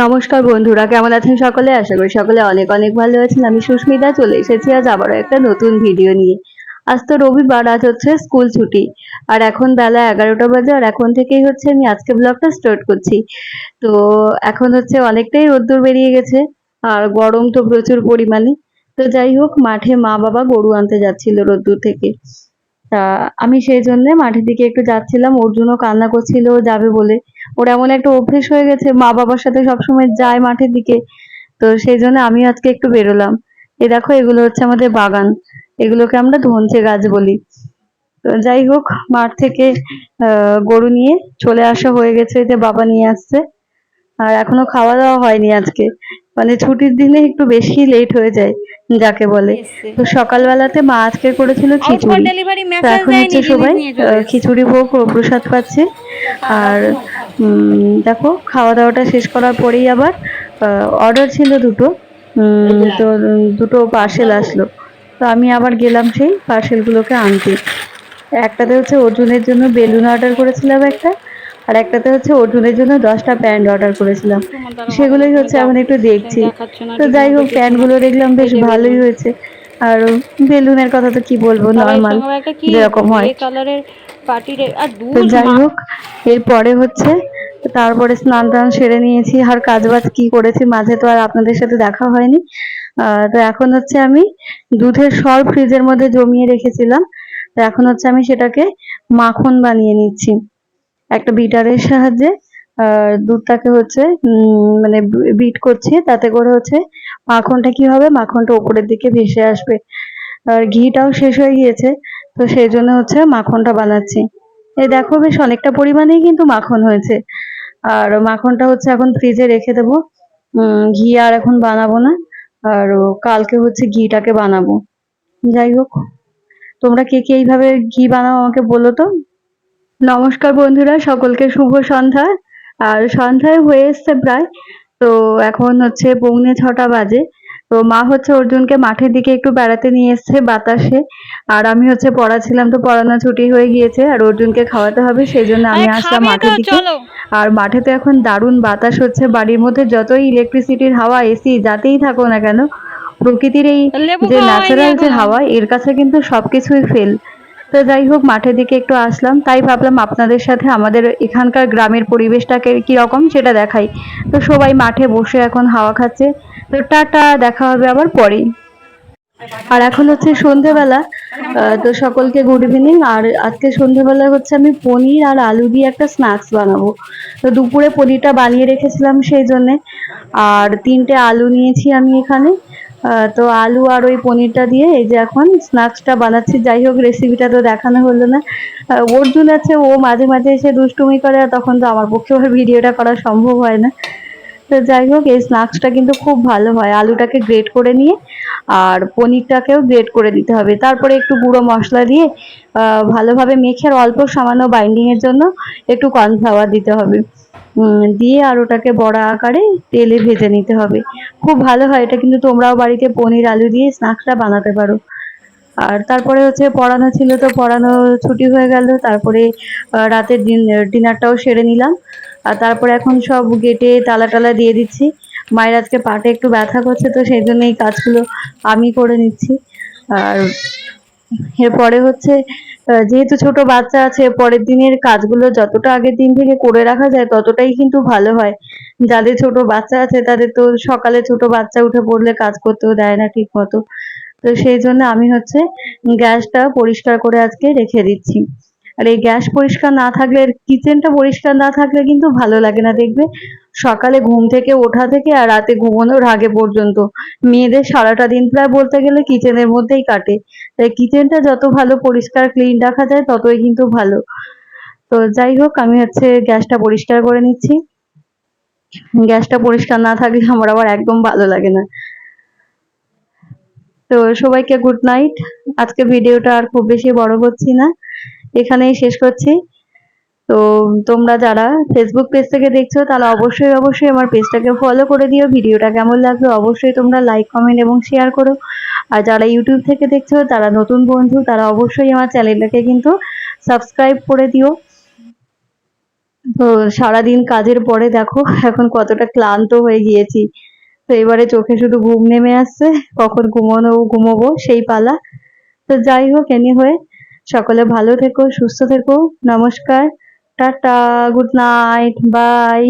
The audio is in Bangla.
নমস্কার বন্ধুরা, কেমন আছেন সকলে? আশা করি সকলে অনেক অনেক ভালো আছেন। আমি সুস্মিতা চলে এসেছি আজ আবারও একটা নতুন ভিডিও নিয়ে। আজ তো রবিবার, আজ হচ্ছে স্কুল ছুটি। আর এখন বেলা 11টা বাজে, আর এখন থেকেই হচ্ছে আমি আজকে ব্লগটা স্টার্ট করছি। তো এখন হচ্ছে অনেকটাই রোদ্দুর বেরিয়ে গেছে, আর গরম তো প্রচুর পরিমাণে। তো যাই হোক, মাঠে মা বাবা গরু আনতে যাচ্ছিল রোদ্দুর থেকে। তা আমি সেই জন্য মাঠের দিকে একটু যাচ্ছিলাম। অর্জুনও কান্না করছিল ও যাবে বলে। ওর এমন একটা অভ্যেস হয়ে গেছে, মা বাবার সাথে সবসময় যায় মাঠের দিকে। তো সেই জন্য আমি আজকে একটু বেরোলাম। এই দেখো, এগুলো হচ্ছে আমাদের বাগান। এগুলোকে আমরা ধনচে গাছ বলি। তো যাই হোক, মাঠ থেকে গরু নিয়ে চলে আসা হয়ে গেছে, এই যে বাবা নিয়ে আসছে। আর এখনো খাওয়া দাওয়া হয়নি আজকে। মানে ছুটির দিনে একটু বেশি লেট হয়ে যায় যাকে বলে। এসছে তো সকালবেলাতে মা আজকে করেছিল আউট ফর খিচুড়ি। ডেলিভারি তো মেসেজ এখন দেয়নি, হচ্ছে জিনিস সবাই নিয়ে চলে এসছে। খিচুড়ি ভোগ ও প্রসাদ পাচ্ছে। আর দেখো, খাওয়া দাওয়াটা শেষ করার পরেই আবার অর্ডার ছিল দুটো। তো দুটো পার্সেল আসলো। তো আমি আবার গেলাম সেই পার্সেলগুলোকে আনতে। একটাতে হচ্ছে অর্জুনের জন্য বেলুন অর্ডার করেছিলাম একটা, আর একটাতে হচ্ছে অর্জুনের জন্য 10টা প্যান্ট অর্ডার করেছিলাম। তোমার দ্বারা হবে না, সেগুলোই তুমি হচ্ছে যাও। এখন একটু তুমি দেখছি। দেখাচ্ছ না, তো ঠিক যাই মতো হোক, কিছু না। প্যান্টগুলো দেখলাম এই বেশ যে ভালোই বেলুন। হয়েছে। আর বেলুনের কথা তো কি বলবো, তারপর এর নর্মাল সঙ্গে আবার একটা কি যেরকম গ্রে হয়। কালারের পার্টি আর তো দূর যাই মা। হোক, এরপরে হচ্ছে তারপরে স্নান টান সেরে নিয়েছি। আর কাজ বাজ কি করেছি মাঝে তো আর আপনাদের সাথে দেখা হয়নি। তো এখন হচ্ছে আমি দুধের সর ফ্রিজের মধ্যে জমিয়ে রেখেছিলাম। তো এখন হচ্ছে আমি সেটাকে মাখন বানিয়ে নিচ্ছি একটা বিটারের সাহায্যে। দুধটাকে হচ্ছে মানে বিট করছি, তাতে করে হচ্ছে মাখনটা কি হবে, মাখনটা উপরের দিকে ভেসে আসবে। আর ঘিটাও শেষ হয়ে গিয়েছে, তো সেই জন্য হচ্ছে মাখনটা বানাচ্ছি। এই দেখো, বেশ অনেকটা পরিমাণেই কিন্তু মাখন হয়েছে। আর মাখনটা হচ্ছে এখন ফ্রিজে রেখে দেবো। ঘি আর এখন বানাবো না। আর কালকে হচ্ছে ঘিটাকে বানাবো। যাই হোক, তোমরা কে কে এইভাবে ঘি বানাও আমাকে বলো তো। নমস্কার বন্ধুরা, সকলকে শুভ সন্ধ্যা। আর সন্ধ্যায় হয়ে এসছে প্রায়। তো এখন হচ্ছে 6:45 বাজে। তো মা হচ্ছে অর্জুনকে মাঠের দিকে একটু বেড়াতে নিয়ে এসছে বাতাসে। আর আমি হচ্ছে পড়াছিলাম, তো পড়ানো ছুটি হয়ে গিয়েছে, আর অর্জুনকে খাওয়াতে হবে, সেই জন্য আমি আরে আসলাম খাবে তো, মাঠের দিকে। চলো। আর মাঠে তো এখন দারুণ বাতাস হচ্ছে। বাড়ির মধ্যে যতই ইলেকট্রিসিটির হাওয়া, এসি যাতেই থাকো না কেন, প্রকৃতির এই লেবু যে খাওয়া হয়নি ন্যাচারাল যে এখনো। হাওয়া, এর কাছে কিন্তু সবকিছুই ফেল। তো যাই হোক, মাঠের দিকে একটু আসলাম, তাই ভাবলাম আপনাদের সাথে আমাদের এখানকার গ্রামের পরিবেশটাকে কিরকম সেটা দেখাই। তো সবাই মাঠে বসে এখন হাওয়া খাচ্ছে। তো টাটা, দেখা হবে আবার পরে। আর এখন হচ্ছে সন্ধেবেলা। তো সকলকে গুড ইভিনিং। আর আজকে সন্ধেবেলা হচ্ছে আমি পনির আর আলু দিয়ে একটা স্ন্যাক্স বানাবো। তো দুপুরে পনিরটা বানিয়ে রেখেছিলাম সেই জন্যে। আর 3টে আলু নিয়েছি আমি এখানে। তো আলু আর ওই পনিরটা দিয়ে এই যে এখন স্ন্যাক্সটা বানাচ্ছি। যাই হোক, রেসিপিটা তো দেখানো হলো না। অর্জুন আছে, ও মাঝে মাঝে এসে দুষ্টুমি করে, আর তখন তো আমার পক্ষে ওর ভিডিওটা করা সম্ভব হয় না। তো যাই হোক, এই স্ন্যাক্সটা কিন্তু খুব ভালো হয়। আলুটাকে গ্রেট করে নিয়ে আর পনিরটাকেও গ্রেট করে দিতে হবে, তারপরে একটু গুঁড়ো মশলা দিয়ে ভালোভাবে মেখে, আর অল্প সামান্য বাইন্ডিং এর জন্য একটু কর্নফ্লাওয়ার দিতে হবে। দিয়ে আর ওটাকে বড়া আকারে তেলে ভেজে নিতে হবে। খুব ভালো হয় এটা, কিন্তু তোমরাও বাড়িতে পনির আলু দিয়ে স্ন্যাক্সটা বানাতে পারো। আর তারপরে হচ্ছে পড়ানো ছিল, তো পড়ানো ছুটি হয়ে গেল। তারপরে রাতের ডিনারটাও সেরে নিলাম। আর তারপরে এখন সব গেটে তালা টালা দিয়ে দিচ্ছি। মায়ের আজকে পাটে একটু ব্যথা করছে, তো সেই জন্য এই কাজগুলো আমি করে নিচ্ছি। আর এরপরে হচ্ছে যেহেতু ছোট বাচ্চা আছে, পরের দিনের কাজগুলো যতটা আগের দিন থেকে করে রাখা যায় ততটাই কিন্তু ভালো হয়। যাদের ছোট বাচ্চা আছে তাদের তো সকালে ছোট বাচ্চা উঠে পড়লে কাজ করতেও দেয় না ঠিক মতো। তো সেই জন্য আমি হচ্ছে গ্যাসটা পরিষ্কার করে আজকে রেখে দিচ্ছি। আর এই গ্যাস পরিষ্কার না থাকলে, কিচেনটা পরিষ্কার না থাকলে কিন্তু ভালো লাগে না, দেখবে। সকালে ঘুম থেকে ওঠা থেকে আর রাতে ঘুমানোর আগে পর্যন্ত মেয়েদের সারাটা দিন প্রায় বলতে গেলে কিচেনের মধ্যেই কাটে। তাই কিচেনটা যত ভালো পরিষ্কার ক্লিন রাখা যায় ততই কিন্তু ভালো। তো যাই হোক, আমি হচ্ছে গ্যাসটা পরিষ্কার করে নিচ্ছি। গ্যাসটা পরিষ্কার না থাকলে আমার আবার একদম ভালো লাগে না। তো সবাইকে গুড নাইট। আজকে ভিডিওটা আর খুব বেশি বড় করছি না, এখানেই শেষ করছি। তো তোমরা যারা ফেসবুক পেজ থেকে দেখছো তারা অবশ্যই অবশ্যই আমার পেজটাকে ফলো করে দিও। ভিডিওটা কেমন লাগলো অবশ্যই তোমরা লাইক কমেন্ট এবং শেয়ার করো। আর যারা ইউটিউব থেকে দেখছো, তারা নতুন বন্ধু, তারা অবশ্যই আমার চ্যানেলটাকে কিন্তু সাবস্ক্রাইব করে দিও। তো সারাদিন কাজের পরে দেখো এখন কতটা ক্লান্ত হয়ে গিয়েছি। তো এবারে চোখে শুধু ঘুম নেমে আসছে, কখন ঘুমোবো সেই পালা। তো যাই হোক, এনিওয়ে, সকলে ভালো থেকো, সুস্থ থেকো। নমস্কার, টাটা, গুড নাইট, বাই।